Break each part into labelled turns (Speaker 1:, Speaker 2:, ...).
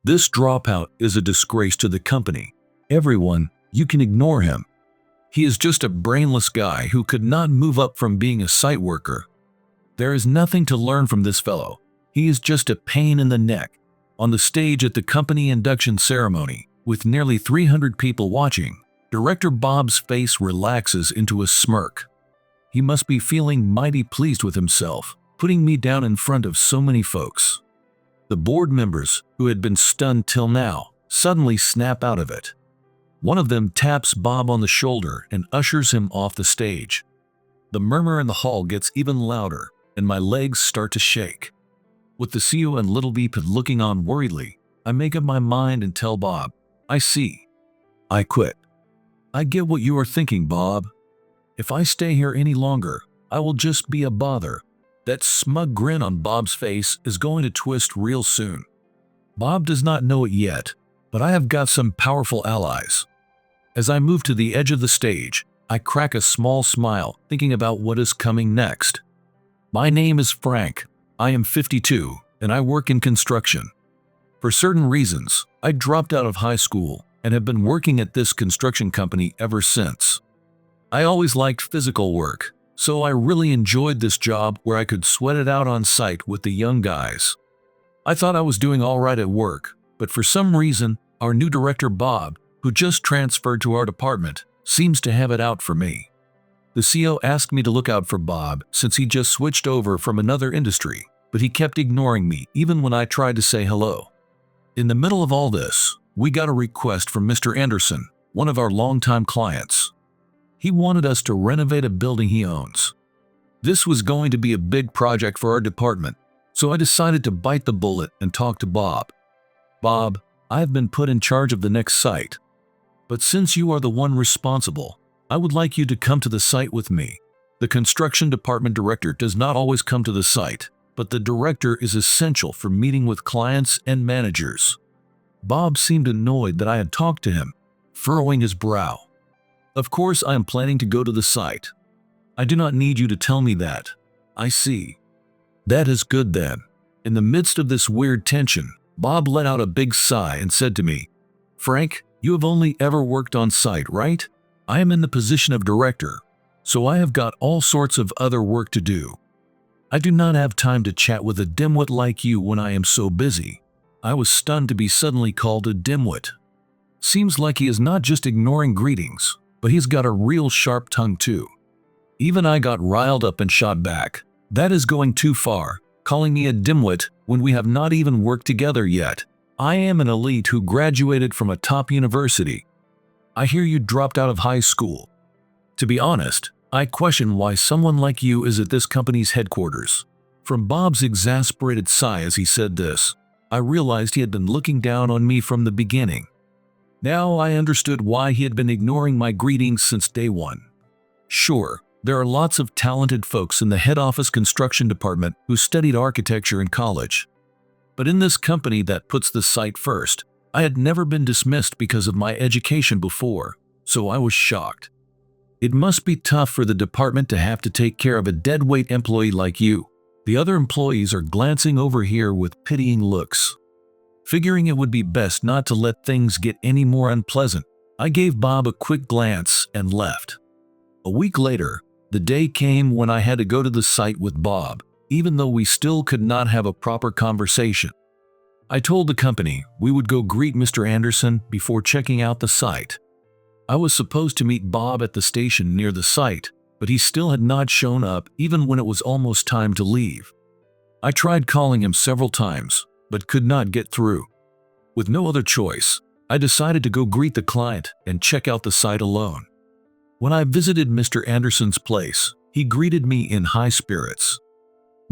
Speaker 1: This dropout is a disgrace to the company. Everyone, you can ignore him. He is just a brainless guy who could not move up from being a site worker. There is nothing to learn from this fellow. He is just a pain in the neck. On the stage at the company induction ceremony, with nearly 300 people watching, Director Bob's face relaxes into a smirk. He must be feeling mighty pleased with himself, putting me down in front of so many folks. The board members, who had been stunned till now, suddenly snap out of it. One of them taps Bob on the shoulder and ushers him off the stage. The murmur in the hall gets even louder, and my legs start to shake. With the CEO and Little Beepin looking on worriedly, I make up my mind and tell Bob, "I see. I quit." "I get what you are thinking, Bob. If I stay here any longer, I will just be a bother." That smug grin on Bob's face is going to twist real soon. Bob does not know it yet, but I have got some powerful allies. As I move to the edge of the stage, I crack a small smile, thinking about what is coming next. My name is Frank. I am 52, and I work in construction. For certain reasons, I dropped out of high school and have been working at this construction company ever since. I always liked physical work, so I really enjoyed this job where I could sweat it out on site with the young guys. I thought I was doing all right at work, but for some reason, our new director Bob, who just transferred to our department, seems to have it out for me. The CEO asked me to look out for Bob since he just switched over from another industry, but he kept ignoring me even when I tried to say hello. In the middle of all this, we got a request from Mr. Anderson, one of our longtime clients. He wanted us to renovate a building he owns. This was going to be a big project for our department, so I decided to bite the bullet and talk to Bob. "Bob, I have been put in charge of the next site. But since you are the one responsible, I would like you to come to the site with me. The construction department director does not always come to the site, but the director is essential for meeting with clients and managers." Bob seemed annoyed that I had talked to him, furrowing his brow. "Of course I am planning to go to the site. I do not need you to tell me that." "I see. That is good then." In the midst of this weird tension, Bob let out a big sigh and said to me, "Frank, you have only ever worked on site, right? I am in the position of director, so I have got all sorts of other work to do. I do not have time to chat with a dimwit like you when I am so busy." I was stunned to be suddenly called a dimwit. Seems like he is not just ignoring greetings, but he's got a real sharp tongue too. Even I got riled up and shot back. "That is going too far, calling me a dimwit when we have not even worked together yet. I am an elite who graduated from a top university. I hear you dropped out of high school. To be honest, I question why someone like you is at this company's headquarters." From Bob's exasperated sigh as he said this, I realized he had been looking down on me from the beginning. Now I understood why he had been ignoring my greetings since day one. Sure, there are lots of talented folks in the head office construction department who studied architecture in college. But in this company that puts the site first, I had never been dismissed because of my education before, so I was shocked. It must be tough for the department to have to take care of a deadweight employee like you. The other employees are glancing over here with pitying looks. Figuring it would be best not to let things get any more unpleasant, I gave Bob a quick glance and left. A week later, the day came when I had to go to the site with Bob, even though we still could not have a proper conversation. I told the company we would go greet Mr. Anderson before checking out the site. I was supposed to meet Bob at the station near the site, but he still had not shown up even when it was almost time to leave. I tried calling him several times, but could not get through. With no other choice, I decided to go greet the client and check out the site alone. When I visited Mr. Anderson's place, he greeted me in high spirits.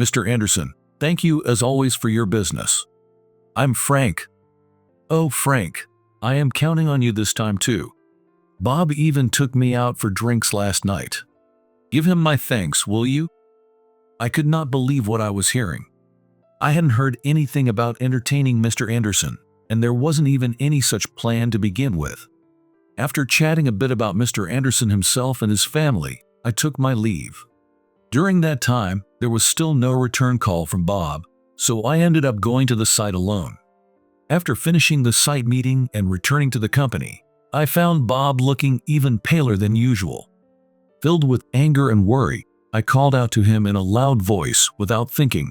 Speaker 1: "Mr. Anderson, thank you as always for your business. I'm Frank." "Oh, Frank, I am counting on you this time too. Bob even took me out for drinks last night. Give him my thanks, will you?" I could not believe what I was hearing. I hadn't heard anything about entertaining Mr. Anderson, and there wasn't even any such plan to begin with. After chatting a bit about Mr. Anderson himself and his family, I took my leave. During that time, there was still no return call from Bob, so I ended up going to the site alone. After finishing the site meeting and returning to the company, I found Bob looking even paler than usual. Filled with anger and worry, I called out to him in a loud voice without thinking,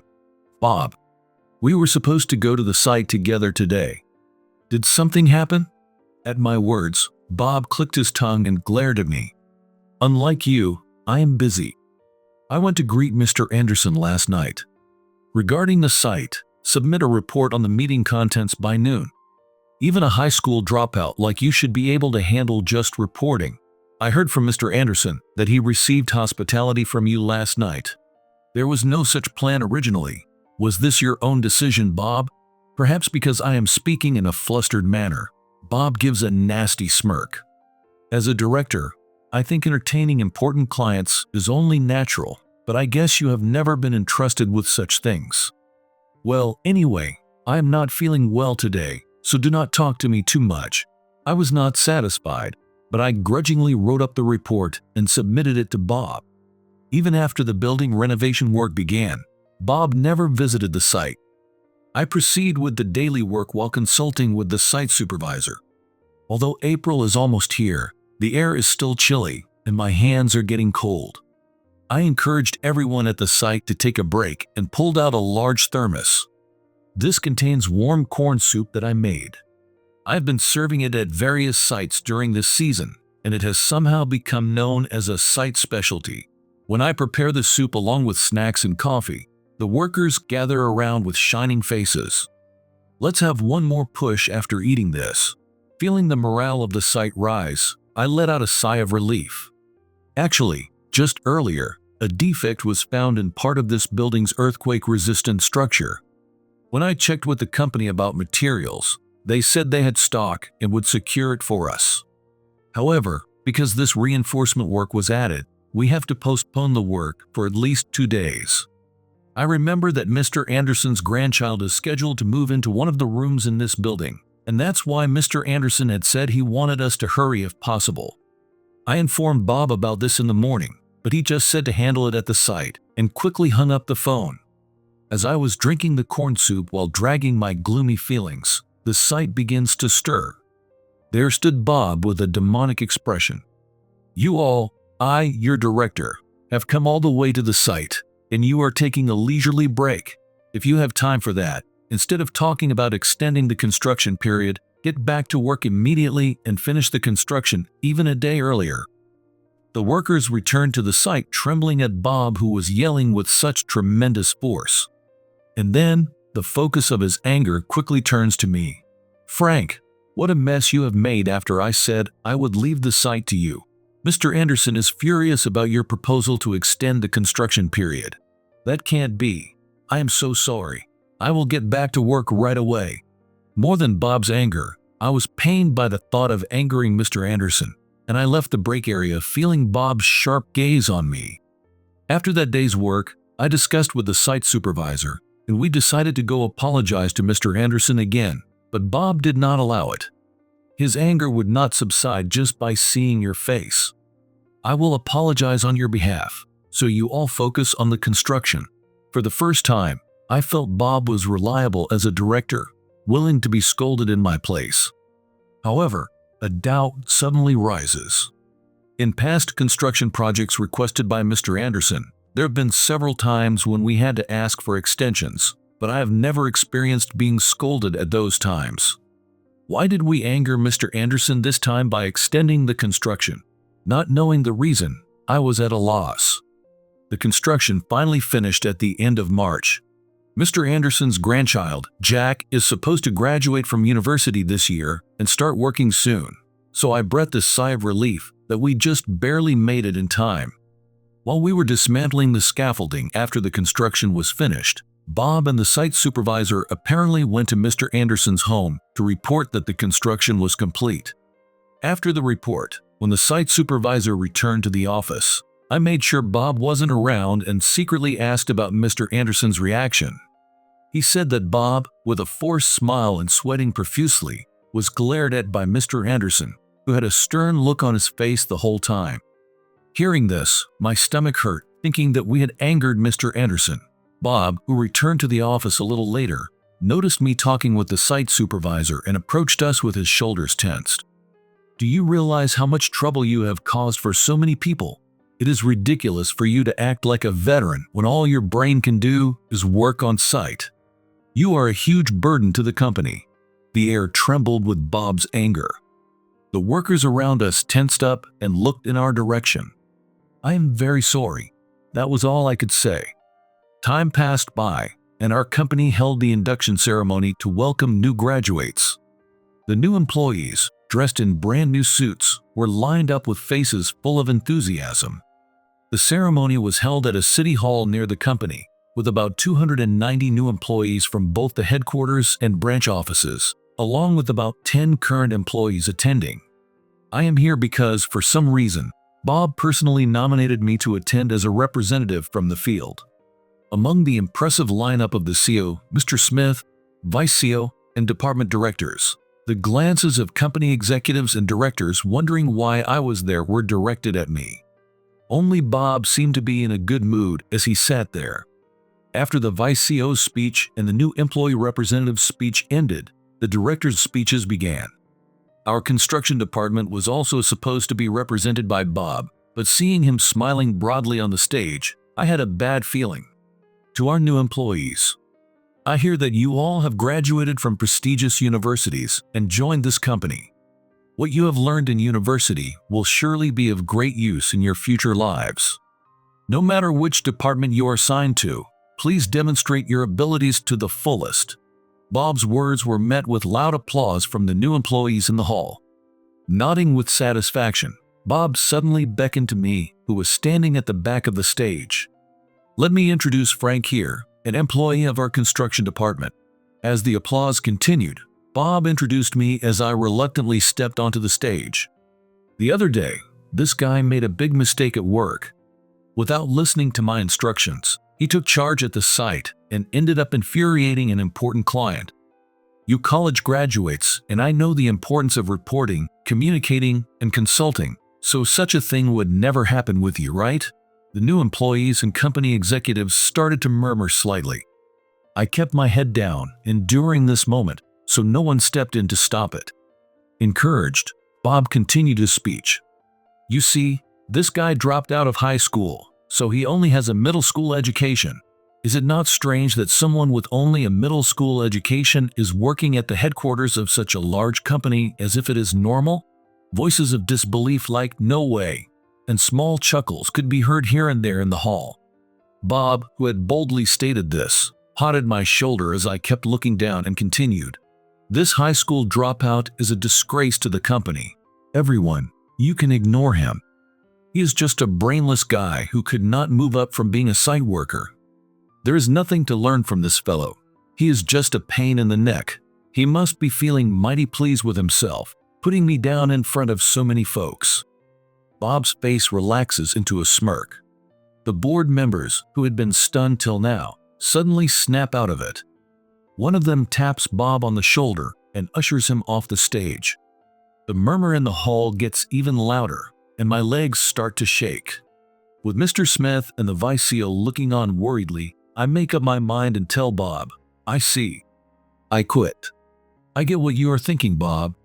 Speaker 1: "Bob, we were supposed to go to the site together today. Did something happen?" At my words, Bob clicked his tongue and glared at me. "Unlike you, I am busy. I went to greet Mr. Anderson last night. Regarding the site, submit a report on the meeting contents by noon. Even a high school dropout like you should be able to handle just reporting. I heard from Mr. Anderson that he received hospitality from you last night. There was no such plan originally. Was this your own decision, Bob?" Perhaps because I am speaking in a flustered manner, Bob gives a nasty smirk. As a director, I think entertaining important clients is only natural, but I guess you have never been entrusted with such things. Well, anyway, I am not feeling well today, so do not talk to me too much. I was not satisfied, but I grudgingly wrote up the report and submitted it to Bob. Even after the building renovation work began, Bob never visited the site. I proceed with the daily work while consulting with the site supervisor. Although April is almost here, the air is still chilly and my hands are getting cold. I encouraged everyone at the site to take a break and pulled out a large thermos. This contains warm corn soup that I made. I've been serving it at various sites during this season, and it has somehow become known as a site specialty. When I prepare the soup along with snacks and coffee, the workers gather around with shining faces. Let's have one more push after eating this. Feeling the morale of the site rise, I let out a sigh of relief. Actually, just earlier, a defect was found in part of this building's earthquake-resistant structure. When I checked with the company about materials, they said they had stock and would secure it for us. However, because this reinforcement work was added, we have to postpone the work for at least 2 days. I remember that Mr. Anderson's grandchild is scheduled to move into one of the rooms in this building, and that's why Mr. Anderson had said he wanted us to hurry if possible. I informed Bob about this in the morning, but he just said to handle it at the site and quickly hung up the phone. As I was drinking the corn soup while dragging my gloomy feelings, the site begins to stir. There stood Bob with a demonic expression. "You all, your director, have come all the way to the site, and you are taking a leisurely break. If you have time for that, instead of talking about extending the construction period, get back to work immediately and finish the construction even a day earlier." The workers returned to the site trembling at Bob, who was yelling with such tremendous force. And then, the focus of his anger quickly turns to me. "Frank, what a mess you have made after I said I would leave the site to you. Mr. Anderson is furious about your proposal to extend the construction period. That can't be. I am so sorry. I will get back to work right away." More than Bob's anger, I was pained by the thought of angering Mr. Anderson, and I left the break area feeling Bob's sharp gaze on me. After that day's work, I discussed with the site supervisor, and we decided to go apologize to Mr. Anderson again, but Bob did not allow it. His anger would not subside just by seeing your face. "I will apologize on your behalf, so you all focus on the construction." For the first time, I felt Bob was reliable as a director, willing to be scolded in my place. However, a doubt suddenly rises. In past construction projects requested by Mr. Anderson, there have been several times when we had to ask for extensions, but I have never experienced being scolded at those times. Why did we anger Mr. Anderson this time by extending the construction? Not knowing the reason, I was at a loss. The construction finally finished at the end of March. Mr. Anderson's grandchild, Jack, is supposed to graduate from university this year and start working soon, so I breathed a sigh of relief that we just barely made it in time. While we were dismantling the scaffolding after the construction was finished, Bob and the site supervisor apparently went to Mr. Anderson's home to report that the construction was complete. After the report, when the site supervisor returned to the office, I made sure Bob wasn't around and secretly asked about Mr. Anderson's reaction. He said that Bob, with a forced smile and sweating profusely, was glared at by Mr. Anderson, who had a stern look on his face the whole time. Hearing this, my stomach hurt, thinking that we had angered Mr. Anderson. Bob, who returned to the office a little later, noticed me talking with the site supervisor and approached us with his shoulders tensed. Do you realize how much trouble you have caused for so many people? It is ridiculous for you to act like a veteran when all your brain can do is work on site. You are a huge burden to the company. The air trembled with Bob's anger. The workers around us tensed up and looked in our direction. I am very sorry. That was all I could say. Time passed by, and our company held the induction ceremony to welcome new graduates. The new employees, dressed in brand new suits, were lined up with faces full of enthusiasm. The ceremony was held at a city hall near the company, with about 290 new employees from both the headquarters and branch offices, along with about 10 current employees attending. I am here because, for some reason, Bob personally nominated me to attend as a representative from the field. Among the impressive lineup of the CEO, Mr. Smith, Vice CEO, and department directors, the glances of company executives and directors wondering why I was there were directed at me. Only Bob seemed to be in a good mood as he sat there. After the Vice CEO's speech and the new employee representative's speech ended, the directors' speeches began. Our construction department was also supposed to be represented by Bob, but seeing him smiling broadly on the stage, I had a bad feeling. To our new employees, I hear that you all have graduated from prestigious universities and joined this company. What you have learned in university will surely be of great use in your future lives. No matter which department you are assigned to, please demonstrate your abilities to the fullest. Bob's words were met with loud applause from the new employees in the hall. Nodding with satisfaction, Bob suddenly beckoned to me, who was standing at the back of the stage. Let me introduce Frank here, an employee of our construction department. As the applause continued, Bob introduced me as I reluctantly stepped onto the stage. The other day, this guy made a big mistake at work. Without listening to my instructions, he took charge at the site and ended up infuriating an important client. You college graduates, and I know the importance of reporting, communicating, and consulting, so such a thing would never happen with you, right? The new employees and company executives started to murmur slightly. I kept my head down, enduring this moment, so no one stepped in to stop it. Encouraged, Bob continued his speech. You see, this guy dropped out of high school, so he only has a middle school education. Is it not strange that someone with only a middle school education is working at the headquarters of such a large company as if it is normal? Voices of disbelief like "no way," and small chuckles could be heard here and there in the hall. Bob, who had boldly stated this, patted my shoulder as I kept looking down and continued. This high school dropout is a disgrace to the company. Everyone, you can ignore him. He is just a brainless guy who could not move up from being a site worker. There is nothing to learn from this fellow. He is just a pain in the neck. He must be feeling mighty pleased with himself, putting me down in front of so many folks. Bob's face relaxes into a smirk. The board members, who had been stunned till now, suddenly snap out of it. One of them taps Bob on the shoulder and ushers him off the stage. The murmur in the hall gets even louder, and my legs start to shake. With Mr. Smith and the Vice CEO looking on worriedly, I make up my mind and tell Bob, I see. I quit. I get what you are thinking, Bob.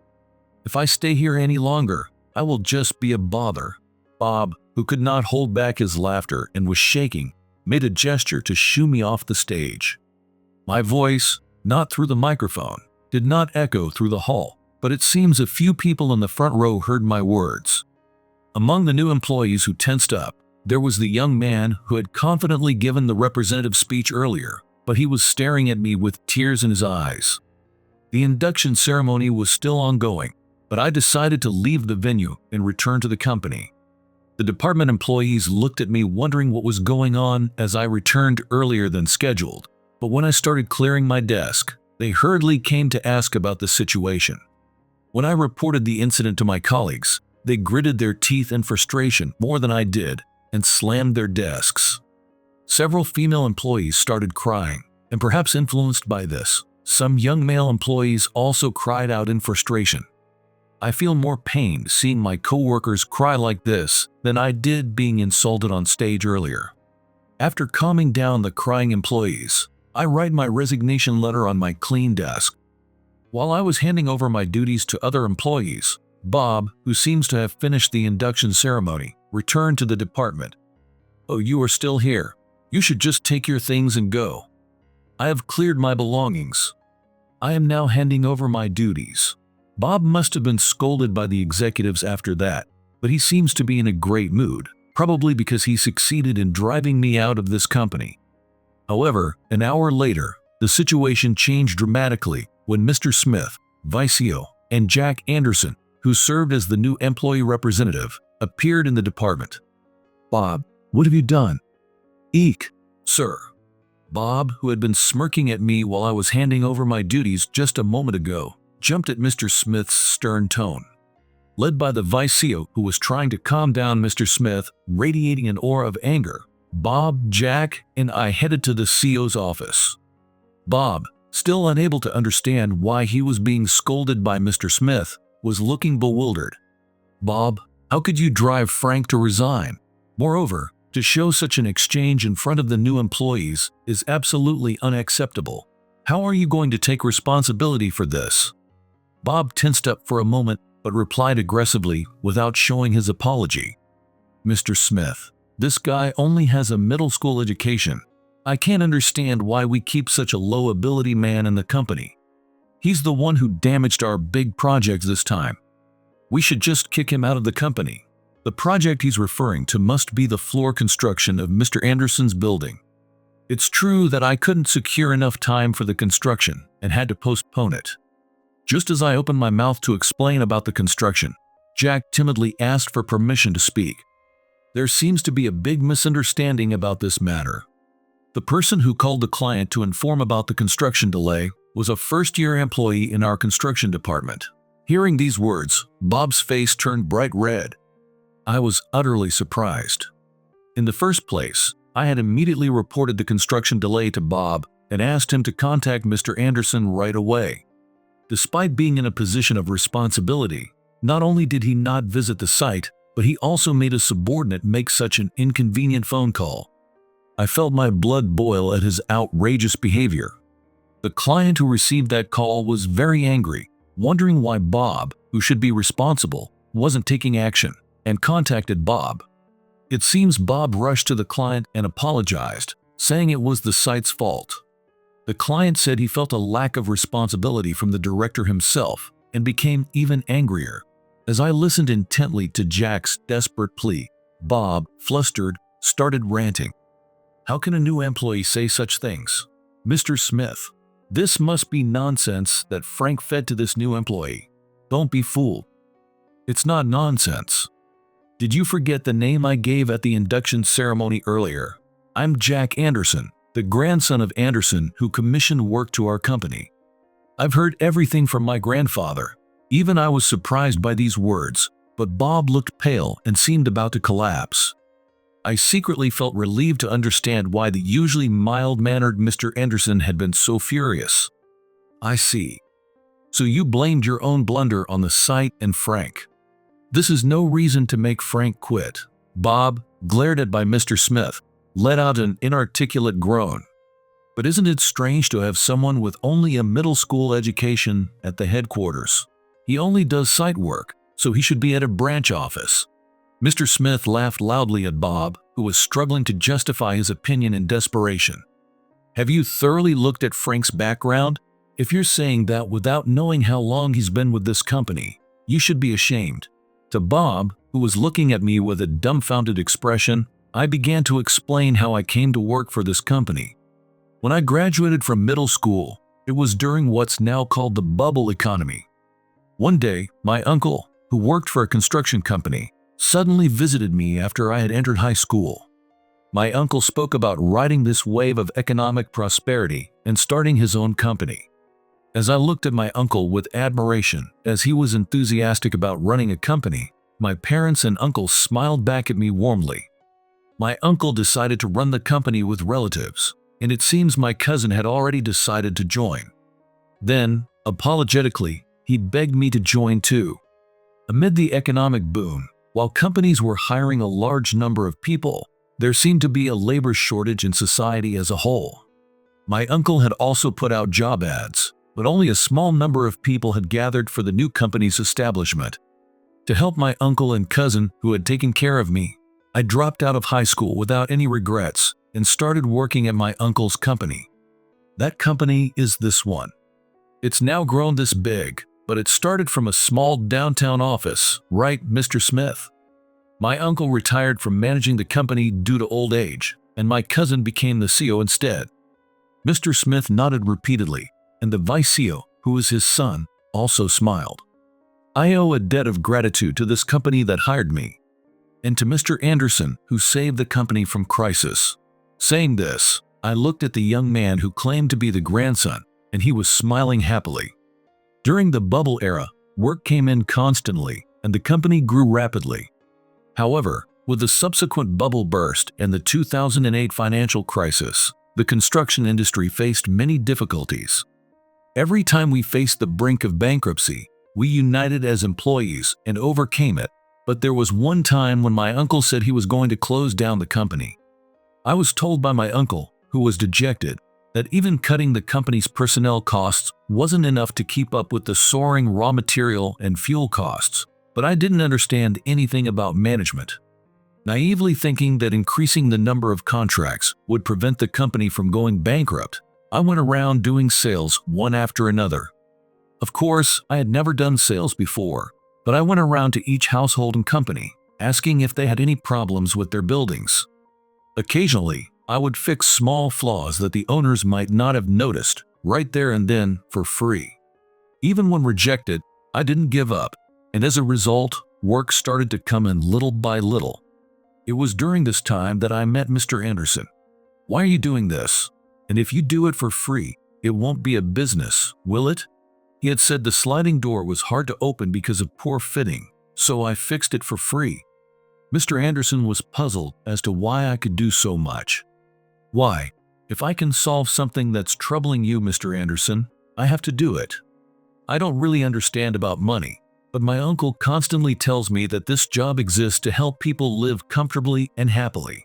Speaker 1: If I stay here any longer, I will just be a bother. Bob, who could not hold back his laughter and was shaking, made a gesture to shoo me off the stage. My voice, not through the microphone, did not echo through the hall, but it seems a few people in the front row heard my words. Among the new employees who tensed up, there was the young man who had confidently given the representative speech earlier, but he was staring at me with tears in his eyes. The induction ceremony was still ongoing, but I decided to leave the venue and return to the company. The department employees looked at me wondering what was going on as I returned earlier than scheduled, but when I started clearing my desk, they hurriedly came to ask about the situation. When I reported the incident to my colleagues, they gritted their teeth in frustration more than I did and slammed their desks. Several female employees started crying, and perhaps influenced by this, some young male employees also cried out in frustration. I feel more pained seeing my coworkers cry like this than I did being insulted on stage earlier. After calming down the crying employees, I write my resignation letter on my clean desk. While I was handing over my duties to other employees, Bob, who seems to have finished the induction ceremony, returned to the department. "Oh, you are still here. You should just take your things and go. I have cleared my belongings. I am now handing over my duties." Bob must have been scolded by the executives after that, but he seems to be in a great mood, probably because he succeeded in driving me out of this company. However, an hour later, the situation changed dramatically when Mr. Smith, Vice CEO, and Jack Anderson, who served as the new employee representative, appeared in the department. "Bob, what have you done?" "Eek, sir." Bob, who had been smirking at me while I was handing over my duties just a moment ago, jumped at Mr. Smith's stern tone. Led by the Vice CEO, who was trying to calm down Mr. Smith, radiating an aura of anger, Bob, Jack, and I headed to the CEO's office. Bob, still unable to understand why he was being scolded by Mr. Smith, was looking bewildered. "Bob, how could you drive Frank to resign? Moreover, to show such an exchange in front of the new employees is absolutely unacceptable. How are you going to take responsibility for this?" Bob tensed up for a moment, but replied aggressively without showing his apology. "Mr. Smith, this guy only has a middle school education. I can't understand why we keep such a low-ability man in the company. He's the one who damaged our big projects this time. We should just kick him out of the company." The project he's referring to must be the floor construction of Mr. Anderson's building. It's true that I couldn't secure enough time for the construction and had to postpone it. Just as I opened my mouth to explain about the construction, Jack timidly asked for permission to speak. There seems to be a big misunderstanding about this matter. The person who called the client to inform about the construction delay was a first-year employee in our construction department. Hearing these words, Bob's face turned bright red. I was utterly surprised. In the first place, I had immediately reported the construction delay to Bob and asked him to contact Mr. Anderson right away. Despite being in a position of responsibility, not only did he not visit the site, but he also made a subordinate make such an inconvenient phone call. I felt my blood boil at his outrageous behavior. The client who received that call was very angry, wondering why Bob, who should be responsible, wasn't taking action, and contacted Bob. It seems Bob rushed to the client and apologized, saying it was the site's fault. The client said he felt a lack of responsibility from the director himself and became even angrier. As I listened intently to Jack's desperate plea, Bob, flustered, started ranting. How can a new employee say such things? Mr. Smith, this must be nonsense that Frank fed to this new employee. Don't be fooled. It's not nonsense. Did you forget the name I gave at the induction ceremony earlier? I'm Jack Anderson, the grandson of Anderson who commissioned work to our company. I've heard everything from my grandfather. Even I was surprised by these words, but Bob looked pale and seemed about to collapse. I secretly felt relieved to understand why the usually mild-mannered Mr. Anderson had been so furious. I see. So you blamed your own blunder on the site and Frank. This is no reason to make Frank quit. Bob, glared at by Mr. Smith, let out an inarticulate groan. But isn't it strange to have someone with only a middle school education at the headquarters? He only does site work, so he should be at a branch office. Mr. Smith laughed loudly at Bob, who was struggling to justify his opinion in desperation. Have you thoroughly looked at Frank's background? If you're saying that without knowing how long he's been with this company, you should be ashamed. To Bob, who was looking at me with a dumbfounded expression, I began to explain how I came to work for this company. When I graduated from middle school, it was during what's now called the bubble economy. One day, my uncle, who worked for a construction company, suddenly visited me after I had entered high school. My uncle spoke about riding this wave of economic prosperity and starting his own company. As I looked at my uncle with admiration as he was enthusiastic about running a company, my parents and uncle smiled back at me warmly. My uncle decided to run the company with relatives, and it seems my cousin had already decided to join. Then, apologetically, he begged me to join too. Amid the economic boom, while companies were hiring a large number of people, there seemed to be a labor shortage in society as a whole. My uncle had also put out job ads, but only a small number of people had gathered for the new company's establishment. To help my uncle and cousin who had taken care of me, I dropped out of high school without any regrets and started working at my uncle's company. That company is this one. It's now grown this big, but it started from a small downtown office, right, Mr. Smith? My uncle retired from managing the company due to old age, and my cousin became the CEO instead. Mr. Smith nodded repeatedly, and the vice CEO, who was his son, also smiled. I owe a debt of gratitude to this company that hired me, and to Mr. Anderson, who saved the company from crisis. Saying this, I looked at the young man who claimed to be the grandson, and he was smiling happily. During the bubble era, work came in constantly, and the company grew rapidly. However, with the subsequent bubble burst and the 2008 financial crisis, the construction industry faced many difficulties. Every time we faced the brink of bankruptcy, we united as employees and overcame it, but there was one time when my uncle said he was going to close down the company. I was told by my uncle, who was dejected, that even cutting the company's personnel costs wasn't enough to keep up with the soaring raw material and fuel costs, but I didn't understand anything about management. Naively thinking that increasing the number of contracts would prevent the company from going bankrupt, I went around doing sales one after another. Of course, I had never done sales before, but I went around to each household and company, asking if they had any problems with their buildings. Occasionally, I would fix small flaws that the owners might not have noticed right there and then for free. Even when rejected, I didn't give up, and as a result, work started to come in little by little. It was during this time that I met Mr. Anderson. Why are you doing this? And if you do it for free, it won't be a business, will it? He had said the sliding door was hard to open because of poor fitting, so I fixed it for free. Mr. Anderson was puzzled as to why I could do so much. Why? If I can solve something that's troubling you, Mr. Anderson, I have to do it. I don't really understand about money, but my uncle constantly tells me that this job exists to help people live comfortably and happily.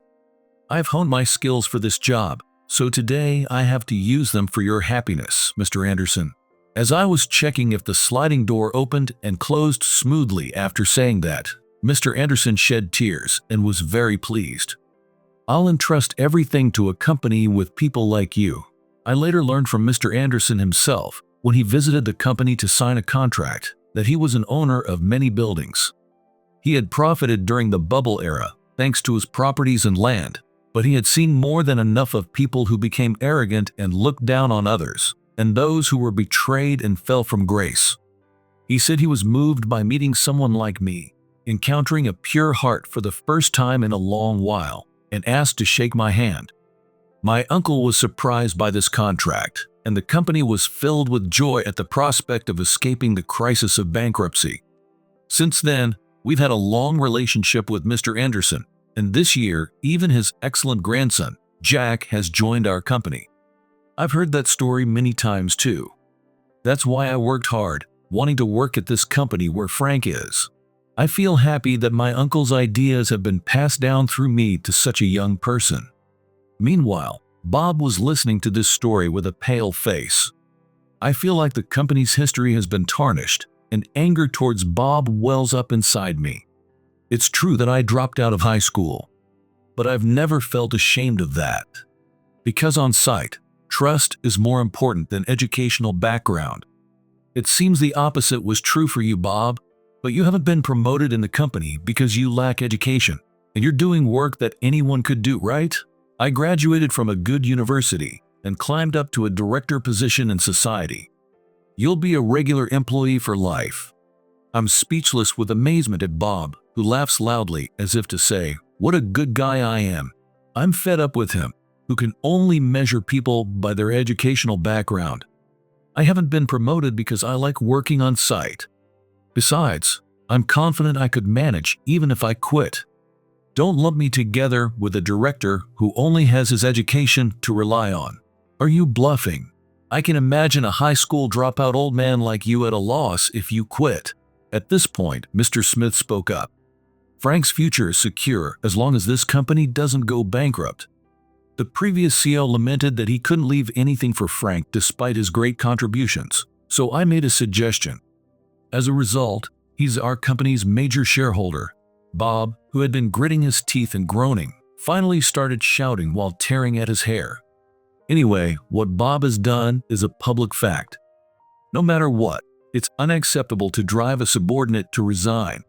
Speaker 1: I've honed my skills for this job, so today I have to use them for your happiness, Mr. Anderson. As I was checking if the sliding door opened and closed smoothly after saying that, Mr. Anderson shed tears and was very pleased. I'll entrust everything to a company with people like you. I later learned from Mr. Anderson himself, when he visited the company to sign a contract, that he was an owner of many buildings. He had profited during the bubble era, thanks to his properties and land, but he had seen more than enough of people who became arrogant and looked down on others, and those who were betrayed and fell from grace. He said he was moved by meeting someone like me, encountering a pure heart for the first time in a long while, and asked to shake my hand. My uncle was surprised by this contract, and the company was filled with joy at the prospect of escaping the crisis of bankruptcy. Since then, we've had a long relationship with Mr. Anderson, and this year, even his excellent grandson, Jack, has joined our company. I've heard that story many times too. That's why I worked hard, wanting to work at this company where Frank is. I feel happy that my uncle's ideas have been passed down through me to such a young person. Meanwhile, Bob was listening to this story with a pale face. I feel like the company's history has been tarnished, and anger towards Bob wells up inside me. It's true that I dropped out of high school, but I've never felt ashamed of that. Because on site, trust is more important than educational background. It seems the opposite was true for you, Bob, but you haven't been promoted in the company because you lack education, and you're doing work that anyone could do, right? I graduated from a good university and climbed up to a director position in society. You'll be a regular employee for life. I'm speechless with amazement at Bob, who laughs loudly as if to say, what a good guy I am. I'm fed up with him, who can only measure people by their educational background. I haven't been promoted because I like working on site. Besides, I'm confident I could manage even if I quit. Don't lump me together with a director who only has his education to rely on. Are you bluffing? I can imagine a high school dropout old man like you at a loss if you quit. At this point, Mr. Smith spoke up. Frank's future is secure as long as this company doesn't go bankrupt. The previous CEO lamented that he couldn't leave anything for Frank despite his great contributions, so I made a suggestion. As a result, he's our company's major shareholder. Bob, who had been gritting his teeth and groaning, finally started shouting while tearing at his hair. Anyway, what Bob has done is a public fact. No matter what, it's unacceptable to drive a subordinate to resign,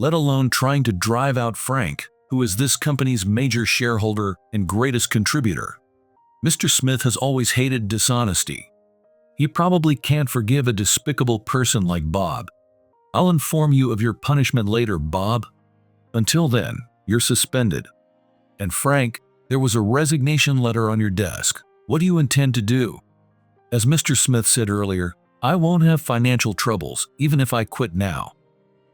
Speaker 1: let alone trying to drive out Frank, who is this company's major shareholder and greatest contributor. Mr. Smith has always hated dishonesty. He probably can't forgive a despicable person like Bob. I'll inform you of your punishment later, Bob. Until then, you're suspended. And Frank, there was a resignation letter on your desk. What do you intend to do? As Mr. Smith said earlier, I won't have financial troubles, even if I quit now.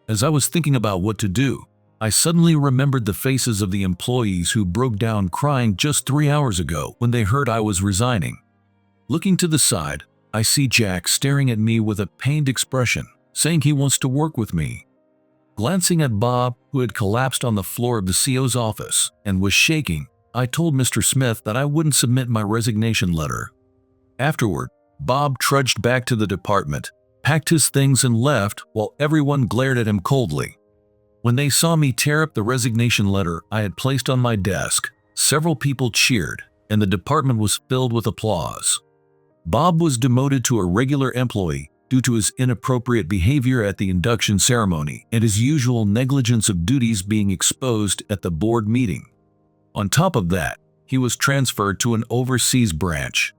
Speaker 1: As I was thinking about what to do, I suddenly remembered the faces of the employees who broke down crying just 3 hours ago when they heard I was resigning. Looking to the side, I see Jack staring at me with a pained expression, saying he wants to work with me. Glancing at Bob, who had collapsed on the floor of the CEO's office and was shaking, I told Mr. Smith that I wouldn't submit my resignation letter. Afterward, Bob trudged back to the department, packed his things and left while everyone glared at him coldly. When they saw me tear up the resignation letter I had placed on my desk, several people cheered, and the department was filled with applause. Bob was demoted to a regular employee due to his inappropriate behavior at the induction ceremony and his usual negligence of duties being exposed at the board meeting. On top of that, he was transferred to an overseas branch.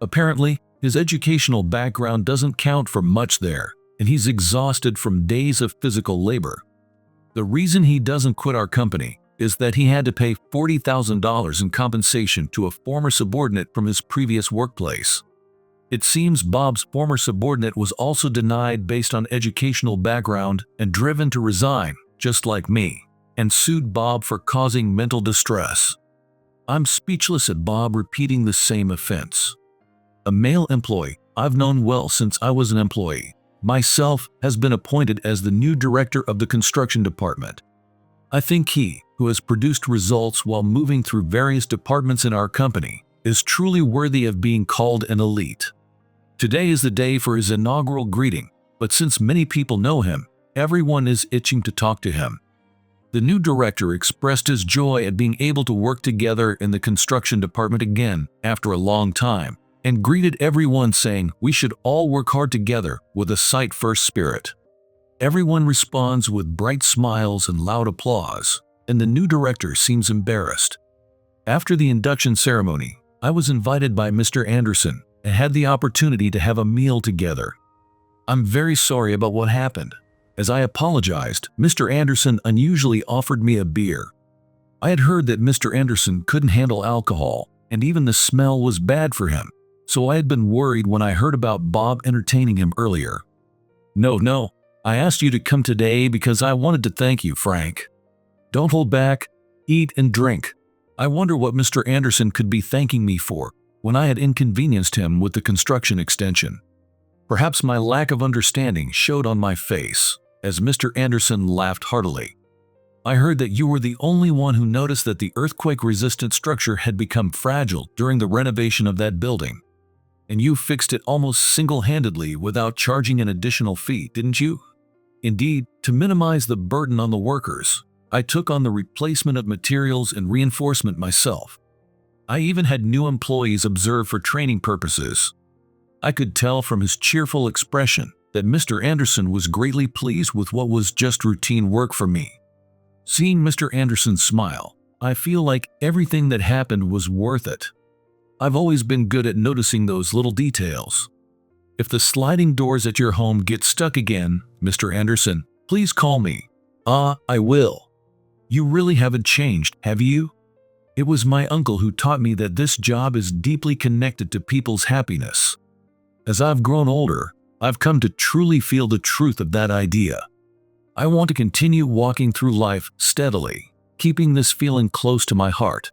Speaker 1: Apparently, his educational background doesn't count for much there, and he's exhausted from days of physical labor. The reason he doesn't quit our company is that he had to pay $40,000 in compensation to a former subordinate from his previous workplace. It seems Bob's former subordinate was also denied based on educational background and driven to resign, just like me, and sued Bob for causing mental distress. I'm speechless at Bob repeating the same offense. A male employee I've known well since I was an employee, myself, has been appointed as the new director of the construction department. I think he, who has produced results while moving through various departments in our company, is truly worthy of being called an elite. Today is the day for his inaugural greeting, but since many people know him, everyone is itching to talk to him. The new director expressed his joy at being able to work together in the construction department again after a long time, and greeted everyone saying we should all work hard together with a sight-first spirit. Everyone responds with bright smiles and loud applause, and the new director seems embarrassed. After the induction ceremony, I was invited by Mr. Anderson and had the opportunity to have a meal together. I'm very sorry about what happened. As I apologized, Mr. Anderson unusually offered me a beer. I had heard that Mr. Anderson couldn't handle alcohol, and even the smell was bad for him, so I had been worried when I heard about Bob entertaining him earlier. No, I asked you to come today because I wanted to thank you, Frank. Don't hold back, eat and drink. I wonder what Mr. Anderson could be thanking me for when I had inconvenienced him with the construction extension. Perhaps my lack of understanding showed on my face, as Mr. Anderson laughed heartily. I heard that you were the only one who noticed that the earthquake-resistant structure had become fragile during the renovation of that building. And you fixed it almost single-handedly without charging an additional fee, didn't you? Indeed, to minimize the burden on the workers, I took on the replacement of materials and reinforcement myself. I even had new employees observed for training purposes. I could tell from his cheerful expression that Mr. Anderson was greatly pleased with what was just routine work for me. Seeing Mr. Anderson smile, I feel like everything that happened was worth it. I've always been good at noticing those little details. If the sliding doors at your home get stuck again, Mr. Anderson, please call me. I will. You really haven't changed, have you? It was my uncle who taught me that this job is deeply connected to people's happiness. As I've grown older, I've come to truly feel the truth of that idea. I want to continue walking through life steadily, keeping this feeling close to my heart.